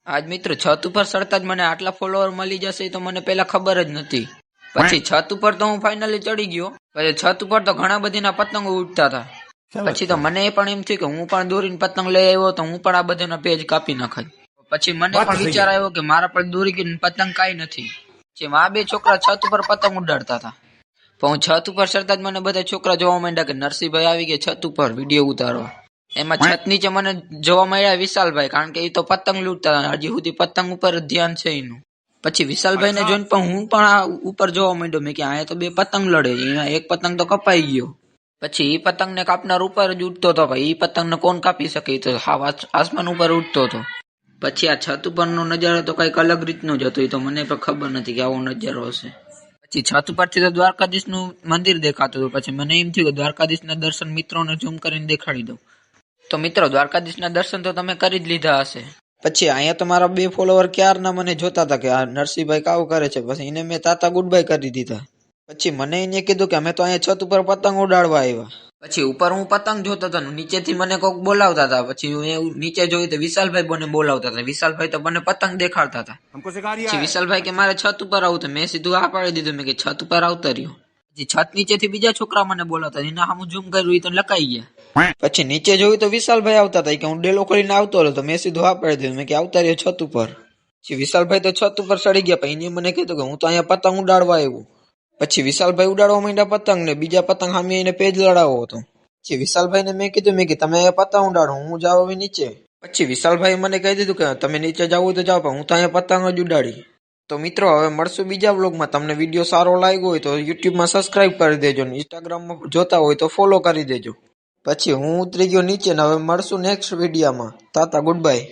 આજ મિત્રો છત ઉપર ચડતા જ મને આટલા ફોલોવર મળી જશે તો મને પેલા ખબર જ નથી. પછી છત ઉપર તો હું ફાઇનલી ચડી ગયો. પછી છત ઉપર તો ઘણા બધીના પતંગો ઉડતા હતા. પછી તો મને એ પણ એમ થયું કે હું પણ દોરીને પતંગ લઈ આવ્યો તો હું પણ આ બધાના પેજ કાપી નાખાય. પછી મને પણ વિચાર આવ્યો કે મારા પર દોરી કે પતંગ કાંઈ નથી. જેમ આ બે છોકરા છત ઉપર પતંગ ઉડાડતા હતા. પણ હું છત ઉપર ચડતા જ મને બધા છોકરા જોવા માંડ્યા કે નરસિંહભાઈ આવી ગયા છત ઉપર વિડીયો ઉતારવા. એમાં છત નીચે મને જોવા મળ્યા વિશાલભાઈ, કારણ કે એ તો પતંગ લૂંટતા હતા. હજી સુધી પતંગ ઉપર ધ્યાન છે એનું. પછી વિશાલભાઈ ને જોઈને પણ હું પણ આ ઉપર જોવા માંડ્યો. મેં કે અહીંયા તો બે પતંગ લડે, અહીંયા એક પતંગ તો કપાઈ ગયો. પછી એ પતંગ ને કાપનાર ઉપર જ ઉડતો હતો. ભાઈ એ પતંગ ને કોણ કાપી શકે? તો આસમાન ઉપર ઉડતો હતો. પછી આ છત ઉપરનો નજારો તો કઈક અલગ રીતનો જ હતો. એ તો મને પણ ખબર નથી કે આવો નજારો હશે. પછી છત ઉપરથી તો દ્વારકાધીશ નું મંદિર દેખાતું હતું. પછી મને એમ થયું કે દ્વારકાધીશ ના દર્શન મિત્રોને ઝૂમ કરીને દેખાડી દઉં. તો મિત્રો દ્વારકાધીશ ના દર્શન તો તમે કરી જ લીધા હશે. પછી અહીંયા તો મારા બે ફોલોવર ક્યારના મને જોતા હતા કે આ નરસિંહભાઈ કાવું કરે છે. પછી એને મેં તાતા ગુડ બાય કરી દીધા. પછી મને એને કીધું કે અમે તો અહીંયા છત ઉપર પતંગ ઉડાડવા આવ્યા. પછી ઉપર હું પતંગ જોતો હતો, નીચેથી મને કોઈક બોલાવતા હતા. પછી હું નીચે જોયું તો વિશાલભાઈ મને બોલાવતા હતા. વિશાલભાઈ તો મને પતંગ દેખાડતા હતા. પછી વિશાલભાઈ કે મારે છત ઉપર આવું, તો મેં સીધું આ પાડી દીધું. મેં કે છત ઉપર આવતા રહ્યો. પછી છત નીચેથી બીજા છોકરા મને બોલાવતા, એના સામું ઝૂમ કર્યું, એ તો લકાઈ ગયા. પછી નીચે જોયું તો વિશાલભાઈ આવતા હતા કે હું ડેલો ખોલીને આવતો રહ્યો. તો મેં સીધું હા પાડી દીધું. મેં કે આવતા રહ્યો છત ઉપર. પછી વિશાલભાઈ તો છત ઉપર ચડી ગયા. પછી એને મને કીધું કે હું તો અહીંયા પતંગ ઉડાડવા આવ્યો. પછી વિશાલભાઈ ઉડાડવા માંડ્યા પતંગ ને બીજા પતંગ સામે એને પેજ લડાવો હતો. પછી વિશાલભાઈ ને મેં કીધું કે તમે પતંગ ઉડાડો, હું જાઉં હવે નીચે. પછી વિશાલભાઈ મને કહી દીધું કે તમે નીચે જાવ હોય તો જાઓ, પણ હું તો અહીંયા પતંગ જ ઉડાડી. તો મિત્રો હવે મળશું બીજા વ્લોગમાં. તમને વિડીયો સારો લાગ્યો હોય તો યુટ્યુબમાં સબસ્ક્રાઇબ કરી દેજો ને ઇન્સ્ટાગ્રામમાં જોતા હોય તો ફોલો કરી દેજો. પછી હું ઉતરી ગયો નીચે ને હવે મળશું નેક્સ્ટ વિડીયોમાં. તાતા ગુડ બાય.